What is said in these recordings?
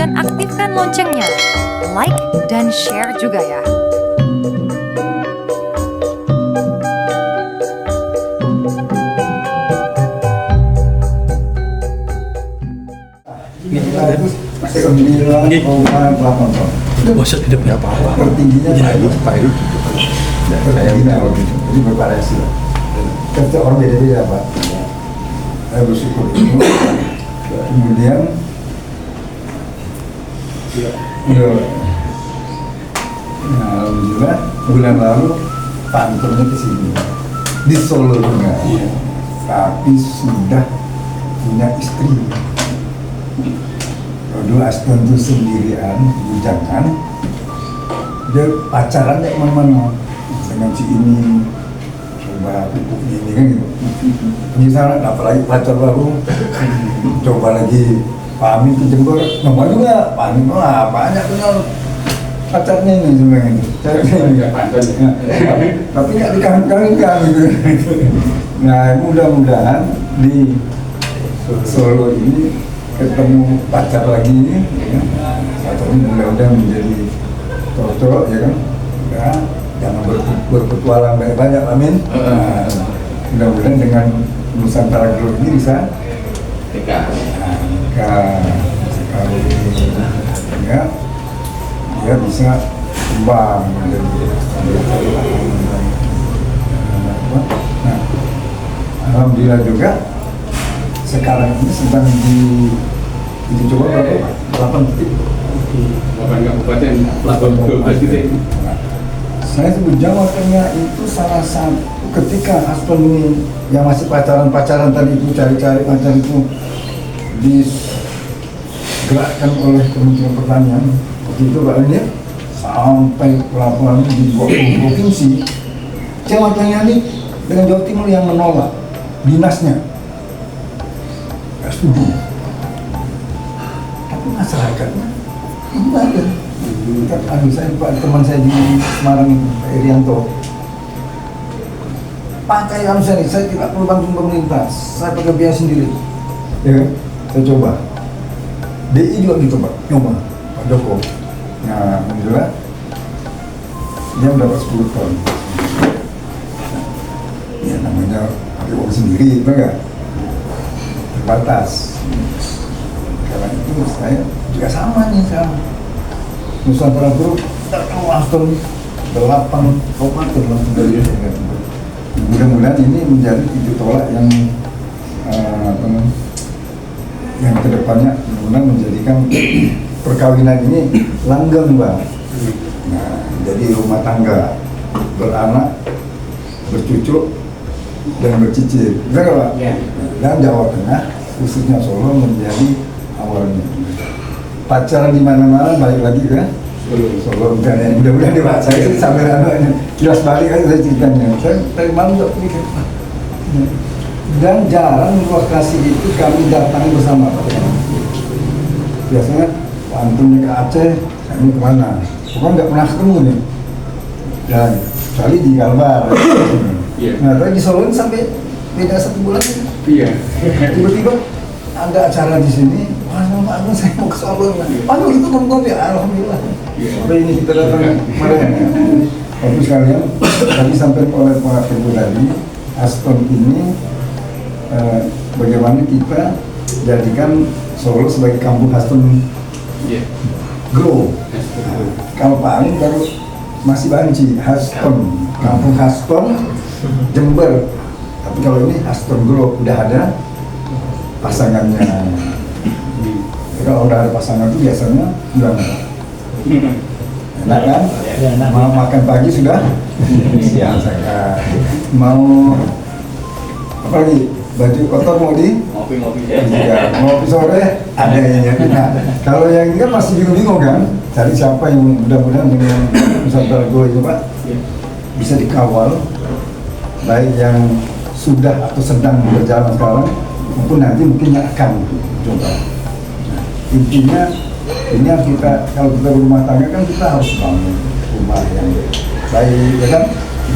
dan aktifkan loncengnya. Like dan share juga ya. Bosok hidup nggak apa-apa. Tertingginya Pak Heru gitu. Tertingginya gitu. Jadi bervariasi lah. Kerja orang beda-beda Pak. Saya bersyukur itu. Kemudian nah, alhamdulillah bulan lalu Pak Antonnya ke sini di Solo juga. Tapi sudah punya istri. Dulu Aston itu sendirian, bujangan. Dia pacaran kayak mana-mana dengan si ini, coba pupuknya ini kan gitu. Misalnya, apalagi pacar baru, coba lagi Pak Amin ke Jember, nggak juga Pak Amin lah banyak kenal pacarnya ini sebenarnya itu. Tapi nggak dikawin-kawinkan gitu. Nah mudah-mudahan di Solo ini ketemu pacar lagi, ya. Pacar ini mudah-mudahan menjadi cocok ya kan, ya, jangan berpetualang banyak, amin. Nah, mudah-mudahan dengan Nusantara Group ini bisa nikah sekali, ya, dia bisa kembang menjadi. Nah, alhamdulillah juga. Sekarang ini sedang di coba berapa? 8 titik. 8 kabupaten, 12 titik. Saya sebut Jawa itu salah satu ketika Aston ini yang masih pacaran tadi itu cari-cari pacar itu digerakkan oleh Kementerian Pertanian begitu Pak ini sampai pelabuhan di 20 provinsi. Jawa Tengah ini dengan Jawa Timur yang menolak dinasnya. Setuju. Tapi masyarakatnya ini ada. Kan saya Pak teman saya di Semarang itu Pak Irianto. Pakai saya tidak perlu bantuan pemerintah, saya pakai biaya sendiri. Ya, saya coba. DI juga gitu Pak, nyoba Pak Joko. Nah, alhamdulillah dia mendapat 10 ton. Ya namanya pakai uang sendiri, enggak? Batas. Karena itu saya juga sama nih sekarang. Nusantara Group terkenal Aston 8 kabupaten langsung dari saya. Mudah-mudahan ini menjadi titik tolak yang yang kedepannya mudah-mudahan menjadikan perkawinan ini langgeng Bang. Nah, jadi rumah tangga beranak, bercucu dan bercicit, benar Pak? Ya. Dan Jawa Tengah, khususnya Solo menjadi awalnya. Pacaran di mana-mana, balik lagi ke Solo. Mudah-mudahan deh Pak, saya sampai kilas balik aja saya ceritanya. Saya dari malam juga pikir. Dan jarang lokasi itu kami datangi bersama Pak. Biasanya Pak Antonnya ke Aceh, kami kemana? Pokoknya nggak pernah ketemu nih. Dan kecuali di Kalbar. Nah, tapi di Solo ini sampai beda 1 bulan. Iya. Tiba-tiba ada acara di sini. Wah, Pak Agung saya mau ke Solo. Aduh, itu ngomong ya, alhamdulillah. Sampai ini kita datang kemarin. Bapak sekalian, tadi sampai oleh Pak Teguh tadi, Aston ini bagaimana kita jadikan Solo sebagai kampung Aston Grow. Kalau Pak Agung baru masih banci, Aston, kampung Aston Jember. Tapi kalau ini Aston Grow udah ada pasangannya. Kalau udah ada pasangan itu biasanya udah enak kan? Mau makan pagi sudah siang saya. Mau apa lagi? Baju kotor mau di ngopi ya, ngopi sore ada yang nah, kalau yang ini kan masih bingung-bingung kan? Cari siapa yang mudah-mudahan dengan Nusantara Group itu Pak bisa dikawal, baik yang sudah atau sedang berjalan sekarang maupun nanti mungkin akan coba. Nah, intinya ini harus kita, kalau kita berumah tangga kan kita harus bangun rumah yang baik, ya kan?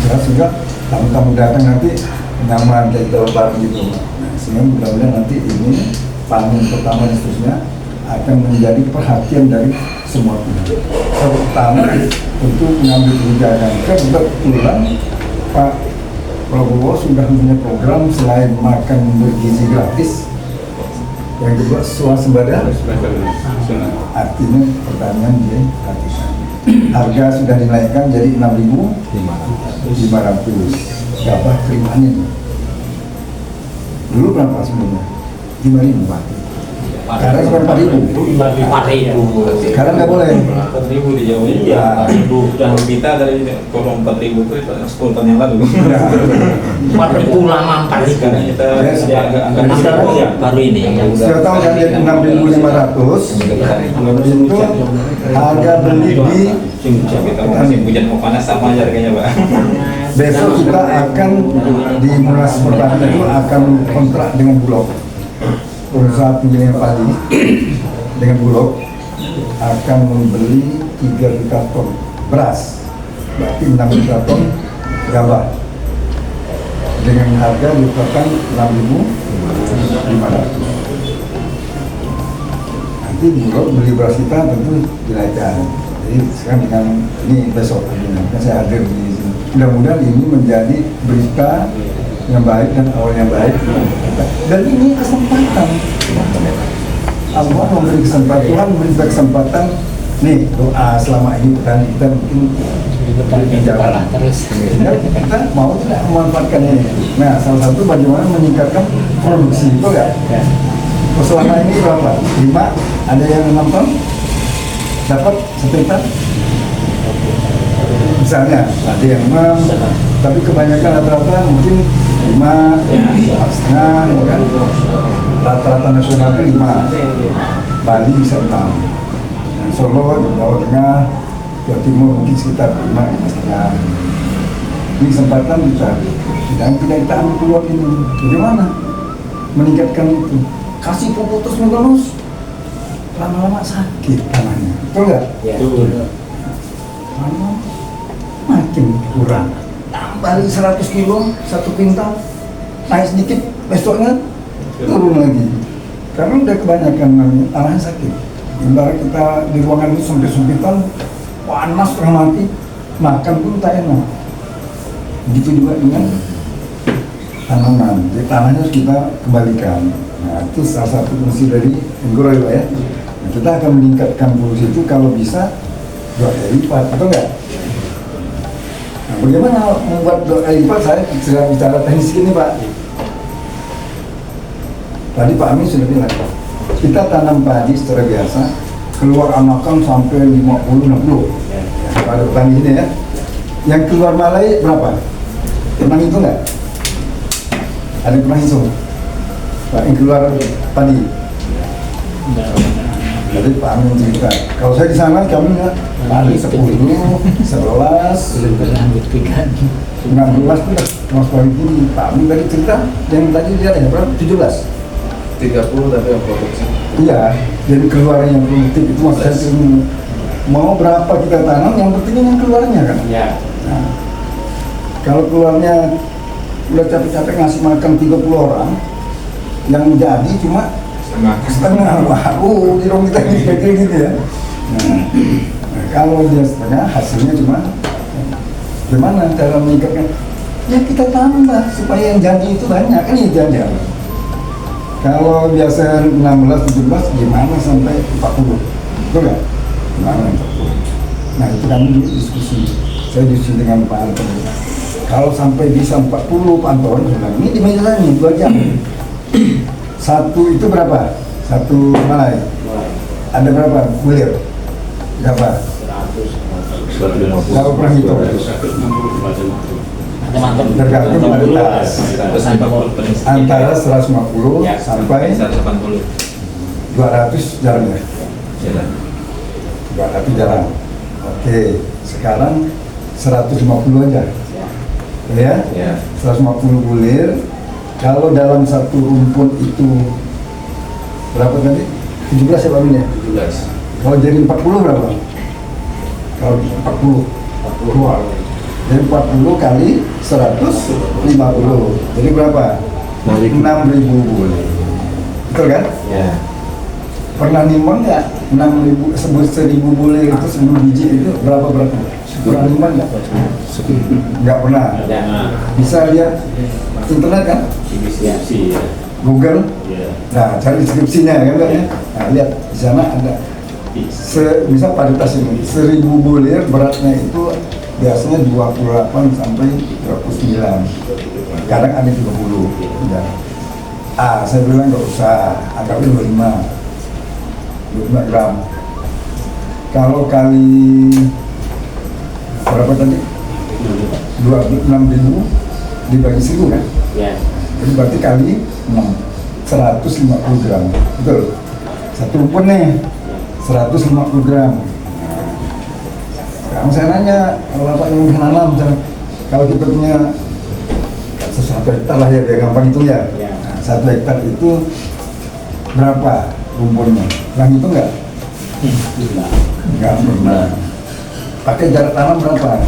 Jelas juga tamu-tamu datang nanti nyaman kayak kita lebaran gitu. Nah, sehingga mudah-mudahan nanti ini panggung pertama dan seterusnya akan menjadi perhatian dari semua pihak. Pertama tentu mengambil kebijakan. Kebetulan Pak Prabowo sudah punya program selain makan bergizi gratis, yang kedua swasembada, artinya pertanian diperhatikan. Harga sudah dinaikkan jadi 6.500, gabah terimaannya dulu berapa sebelumnya? 5.000. Sekarang sudah 4.000. 4.000. Sekarang nggak boleh. 4.000 di Jawa. Iya. 4.000 dan kita dari kolom 4.000 itu 10 tahun yang lalu. 4.000 lama 4.000. Sekarang kita sekarang baru ini yang Sudah tahu kan jadi 6.500 itu harga beli di kita musim hujan mau panas sama aja harganya, Pak. besok kita akan di Munas Pertanian itu akan kontrak dengan Bulog, perusahaan penggilingan padi dengan Bulog akan membeli 3 juta ton beras, berarti 6 juta ton gabah dengan harga ditetapkan 6.500. Nanti Bulog beli beras kita tentu dinaikkan. Jadi sekarang dengan ini besok kan saya hadir di sini. Mudah-mudahan ini menjadi berita yang baik dan awal yang baik. Dan ini kesempatan. Allah memberi kesempatan, Tuhan memberi kesempatan. Nih doa selama ini kita mungkin berjalan terus. Kita mau tidak memanfaatkan ini. Nah, salah satu bagaimana meningkatkan produksi, itu ya. Selama ini berapa? 5, ada yang 6 ton dapat 1 ton. Misalnya ada yang 6, tapi kebanyakan rata-rata mungkin 5, 4,5, ya kan? Rata-rata nasional itu 5. Bali bisa 6. Solo, Jawa Tengah, Jawa Timur mungkin sekitar 5,5. Ini kesempatan kita tidak kita ambil peluang ini. Bagaimana meningkatkan itu? Kasih pupuk terus menerus, lama-lama sakit tanahnya, betul nggak? Lama makin kurang. Tambah 100 kilo, 1 kuintal, naik sedikit, besoknya turun lagi. Karena udah kebanyakan tanahnya sakit. Ibarat kita di ruangan itu sampai sumpitan, panas setengah mati, makan pun tak enak. Begitu juga dengan tanaman, jadi tanahnya harus kita kembalikan. Nah itu salah satu fungsi dari Enggoro ya. Nah, kita akan meningkatkan produksi itu kalau bisa 2 kali lipat, atau enggak? Nah, bagaimana membuat 2 kali lipat? Saya sudah bicara teknis ini Pak. Tadi Pak Amin sudah bilang, kita tanam padi secara biasa, keluar anakan sampai 50-60 ya, pada petani ini ya. Yang keluar malai berapa? Pernah itu enggak? Ada yang pernah hitung? Pak yang keluar padi. Jadi Pak Amin cerita, kalau saya di sana kami nggak padi 10, 11, 16 pun mas paling tinggi. Pak Amin tadi cerita, yang tadi dia ada berapa? 17. 30 tapi yang produksi. Iya, jadi keluarnya yang produktif itu maksudnya mau berapa kita tanam, yang penting yang keluarnya kan. Ya. Nah, kalau keluarnya udah capek-capek ngasih makan 30 orang, yang jadi cuma setengah. Wah, di kita kayak gitu ya. Nah, kalau dia setengah, hasilnya cuma gimana cara meningkatkan? Ya kita tambah supaya yang jadi itu banyak, kan itu aja. Kalau biasa 16, 17, gimana sampai 40? Betul nggak? Gimana 40? Nah itu kami dulu diskusi. Saya diskusi dengan Pak Anton. Kalau sampai bisa 40 Pak Anton, ini di meja saya nih 2 jam. Satu itu berapa? Satu malai. Ada berapa? Bulir? Berapa? 150. Kalau pernah hitung? Tergantung kualitas. Antara 150 sampai 180. 200 jalannya. 200 jalan. Oke, sekarang 150 aja. Ya? 150 bulir. Kalau dalam satu rumpun itu berapa tadi? 17 ya Pak Min ya? 17. Kalau jadi 40 berapa? Kalau 40 keluar. Jadi 40 kali 150. Jadi berapa? 6.000 bulir. Betul kan? Ya. Pernah nimbang nggak 6.000 1.000 bulir itu 10 biji itu berapa? Pernah nimbang nggak? Nggak pernah. Nah, Bisa lihat internet kan? inisiasi ya. Google. Iya. Nah, cari deskripsinya kan Pak, ya. Nah, lihat di sana ada misal paritas ini 1.000 bulir beratnya itu biasanya 28 sampai 39. Kadang ada 30. Ya. Saya bilang nggak usah, anggapnya 25 gram. Kalau kali berapa tadi? 26.000 dibagi 1.000 kan? Ya. Jadi berarti kali 6, 150 gram. Betul. Satu rumpun nih, 150 gram. Nah, sekarang saya nanya, kalau Bapak yang menanam, kalau kita punya 1 hektar lah ya, biar gampang hitung ya. Ya. Nah, 1 hektar itu berapa rumpunnya? Yang itu enggak? Enggak pernah. Pakai jarak tanam berapa?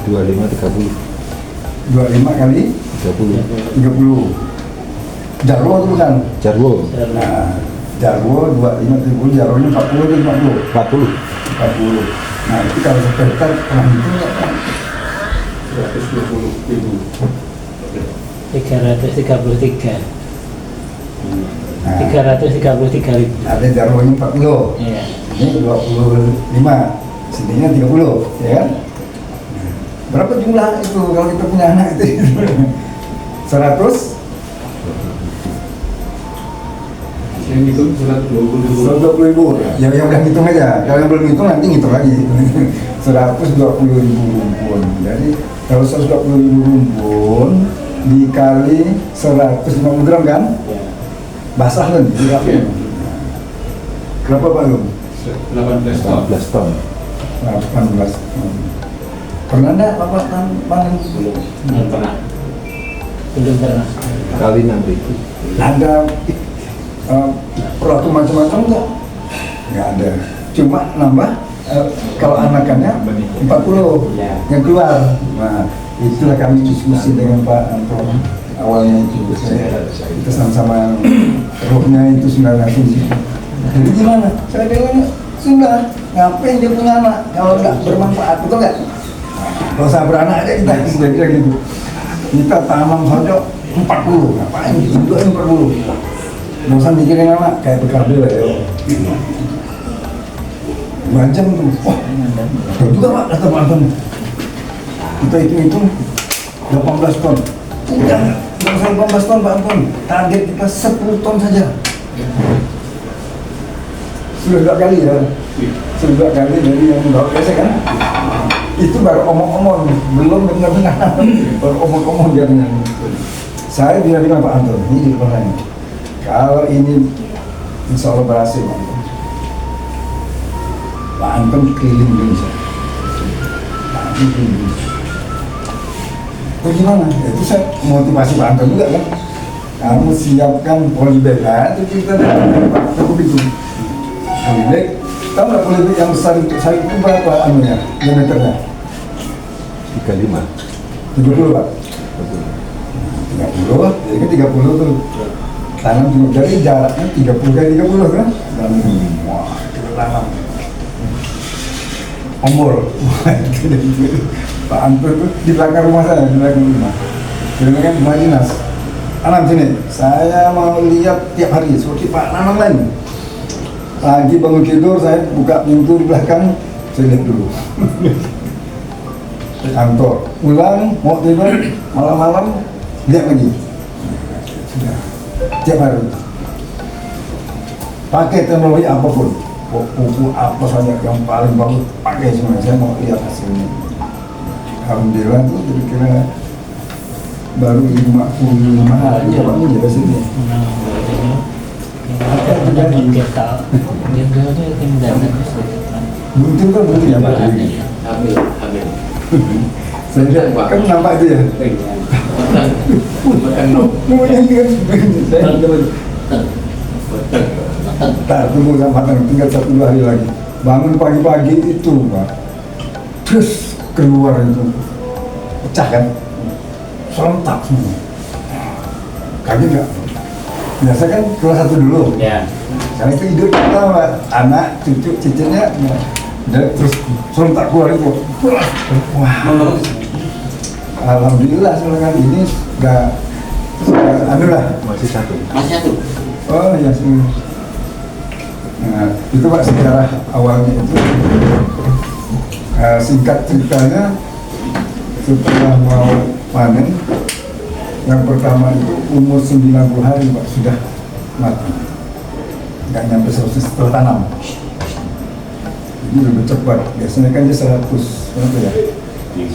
25-30 25 kali 30 30. Jarwo itu bukan? Jarwo Nah, Jarwo 25 30, Jarwonya 40 dan 50. 40 40. Nah, itu kalau 1 hektar pernah itu enggak Pak? 120.000. 333. Nah, 333.000. ada Jarwonya 40. Iya. Ini 25. Sininya 30, ya kan? Berapa jumlah itu kalau kita punya anak itu? 100? Yang itu 120.000. 120.000. Ya, yang udah ngitung aja. Kalau yang belum ngitung nanti ngitung lagi. 120.000 rumpun. Jadi kalau 120.000 rumpun dikali 150 gram kan? Ya. Basah kan? Iya. Berapa Pak Lum? 18 ton. 18 ton 18. Pernah enggak Bapak panen? Belum pernah. Belum pernah. kali 6.000 Ada peratu macam-macam enggak? Enggak ada. Cuma nambah kalau anakannya 40 Ya. yang keluar. Nah, itulah kami diskusi dengan Pak Anto. Awalnya itu kita sama-sama rohnya itu sudah kunci. Jadi gimana? Saya bilang sudah, ngapain dia punya anak kalau nggak bermanfaat, betul nggak? Kalau saya beranak aja kita kira gitu. Kita tanam saja 40, ngapain? Untuk 40. Nggak usah mikirin anak, kayak PKB lah ya. 2 jam tuh, wah, betul juga Pak, kata Pak Anton. Kita hitung-hitung 18 ton. Udah, nggak usah 18 ton Pak Anton. Target kita 10 ton saja. Sudah 2 kali ya, sudah 2 kali dari yang bawa biasa kan. Itu baru omong-omong, belum benar-benar, baru omong-omong jadinya. Saya bilang Pak Anton, ini di depan saya. Kalau ini insya Allah berhasil Pak Anton. Pak Anton keliling Indonesia. Pak Anton keliling Indonesia. Terus gimana? Ya, itu saya motivasi Pak Anton juga kan. Kamu siapkan polybag, nah, itu kita dari Pak Teguh itu. Polybag, tahu nggak polybag yang besar untuk sayur itu berapa anunya, diameternya? 35 30 Pak. 30, jadi kan 30 tuh. Tanam juga, jadi jaraknya 30 kali 30 kan? Dan wah, kita tanam. Ombol. Pak Anto itu di belakang rumah saya, di belakang rumah. Jadi kan rumah dinas. Tanam sini, saya mau lihat tiap hari, seperti Pak nanam lain. Pagi bangun tidur, saya buka pintu di belakang, saya lihat dulu. Kantor, pulang, mau tidur, malam-malam, lihat lagi. Sudah, tiap hari. Pakai teknologi apapun, pupuk apa saja yang paling bagus, pakai semua. Saya mau lihat hasilnya. Alhamdulillah tuh kira-kira baru 55 hari ya Pak menjadi sini. Apa yang terjadi? Buntin kan buntin ya Pak. Hamil. Saya lihat kan nampak itu ya. Makan no. Namanya ini kan tak tunggu sama matang, tinggal 1-2 hari lagi. Bangun pagi-pagi itu Pak, terus keluar itu pecah kan, serentak semua. Kaget nggak? Biasa kan kelas 1 dulu. Ya. Karena itu hidup kita, Pak. Anak, cucu, cicitnya, terus serentak keluar itu. Wah, alhamdulillah sekarang ini nggak, anu lah. Masih satu. Oh ya sih. Nah, itu Pak sejarah awalnya itu. Singkat ceritanya, setelah mau panen, yang pertama itu umur 90 hari Pak sudah mati. Nggak nyampe 100 setelah tanam. Ini lebih cepat. Biasanya kan dia 100 berapa ya?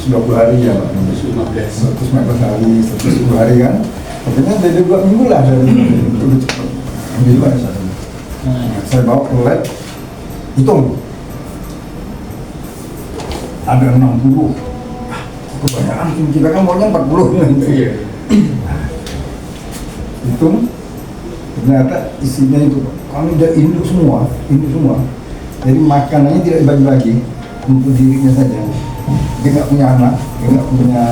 120 hari ya Pak. 115 hari, 110 hari kan. Pokoknya dari 2 minggu lah dari itu lebih cepat. Alhamdulillah saya bawa ke lab, hitung ada 60. Kebanyakan kita kan maunya 40 Iya. hitung ternyata isinya itu kami udah induk semua. Jadi makanannya tidak dibagi-bagi untuk dirinya saja. Dia nggak punya anak, dia nggak punya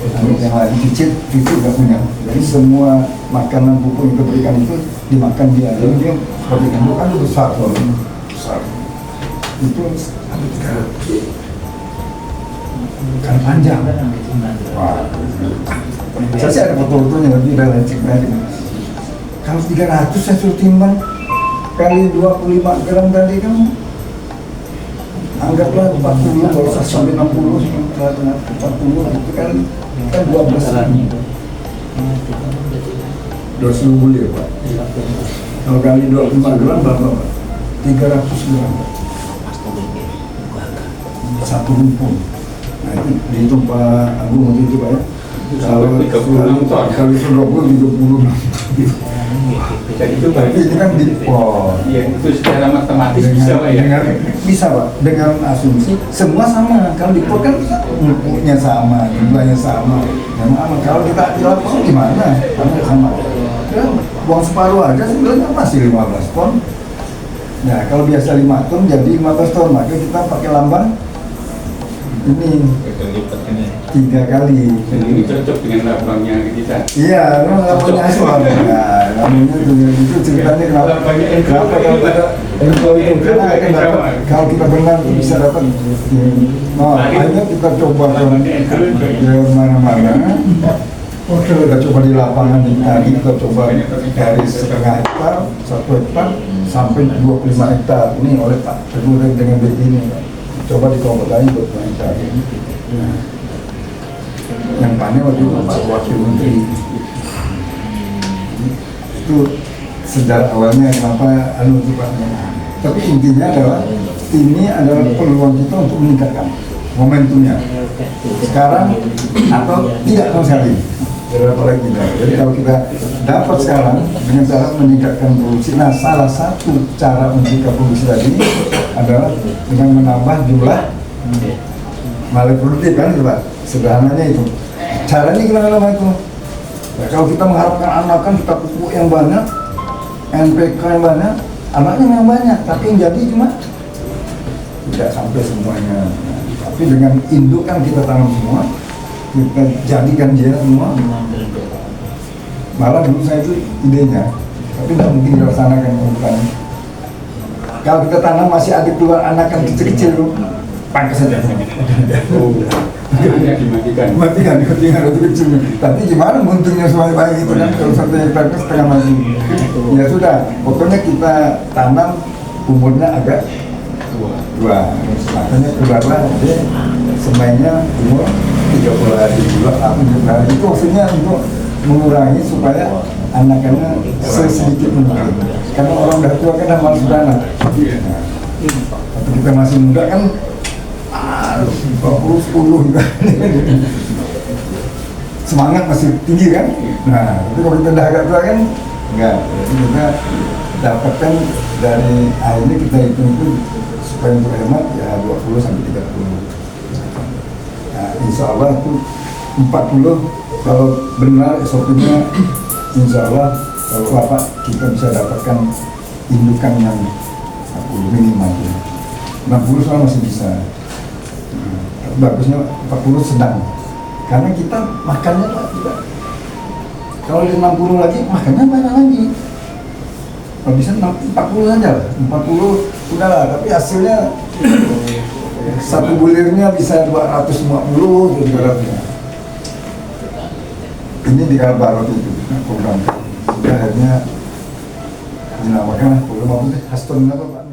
anak yang lain, cicit nggak punya. Jadi semua makanan pupuk yang diberikan itu dimakan dia. Jadi dia seperti induk kan besar. Itu kan panjang. Wah, saya sih ada foto-fotonya lebih realistik tadi. Kalau 300 saya suruh timbang kali 25 gram tadi kan anggaplah 40, kalau sampai 60, 40 itu kan 12.000 ya Pak. Kalau kali 25 gram berapa Pak? 300 gram satu rumpun. Nah itu dihitung Pak Agung waktu itu Pak ya. Kalau 36 ton. kali 30 Jadi itu berarti ini kan di ya itu secara matematis bisa Pak ya. Bisa Pak, dengan asumsi semua sama. Kalau di pot kan pupuknya sama, jumlahnya sama. Memang kalau kita di lapangan gimana? Karena sama. Ya, buang separuh aja sebenarnya masih 15 ton. Nah kalau biasa 5 ton jadi 15 ton, maka kita pakai lamban ini 3 kali. Dan ini cocok dengan laporannya kita. Iya, namanya Aswan. Nah, namanya itu ceritanya kenapa kalau kita kalau kita benar bisa dapat. Nah, akhirnya kita coba ke mana-mana. Kita coba di lapangan tadi, kita coba dari setengah hektar, 1 hektar sampai 25 hektar. Ini oleh Pak Teguh dengan BI ini. Coba di kelompok lain buat hektar. Nah, yang panen waktu itu Pak Wakil Menteri. Itu sejarah awalnya kenapa itu Pak. Tapi intinya adalah ini adalah peluang kita untuk meningkatkan momentumnya sekarang atau tidak sama sekali. Jadi kalau kita dapat sekarang dengan cara meningkatkan produksi, nah salah satu cara meningkatkan produksi tadi adalah dengan menambah jumlah malai produktif kan itu Pak. Sederhananya itu. Caranya gimana itu? Nah, kalau kita mengharapkan anakan kita pupuk yang banyak, NPK yang banyak, anaknya yang banyak, tapi yang jadi cuma tidak sampai semuanya. Nah, tapi dengan induk kan kita tanam semua, kita jadikan dia semua. Malah dulu saya itu idenya, tapi tidak mungkin dilaksanakan bukan. Kalau kita tanam masih ada keluar anakan kecil-kecil tuh, pangkas saja. Matikan ketinggalan itu kecil. Tapi gimana untungnya semuanya baik itu kan kalau 1 hektar setengah mati. Ya sudah, pokoknya kita tanam umurnya agak tua. Makanya keluarlah dia semainya umur 30 hari, 28 hari. Itu maksudnya untuk mengurangi supaya anak-anak sesedikit mungkin. Karena orang udah tua kan malas beranak. Nah, tapi kita masih muda kan 20, 10 juga. Semangat masih tinggi kan? Nah, tapi kalau kita udah agak tua kan enggak. Jadi kita dapatkan dari akhirnya kita hitung itu supaya untuk hemat ya 20 sampai 30. Nah, insya Allah itu 40 kalau benar SOP-nya insya Allah kalau apa kita bisa dapatkan indukan yang 40 minimal. 60 soal masih bisa. Bagusnya 40 sedang karena kita makannya juga kalau di 60 lagi makannya banyak lagi kalau bisa 40 saja lah, 40 udah lah, tapi hasilnya satu bulirnya bisa 250 tuh ibaratnya. Ini di Kalbar waktu itu program, akhirnya dinamakan program apa sih? Haston apa Pak?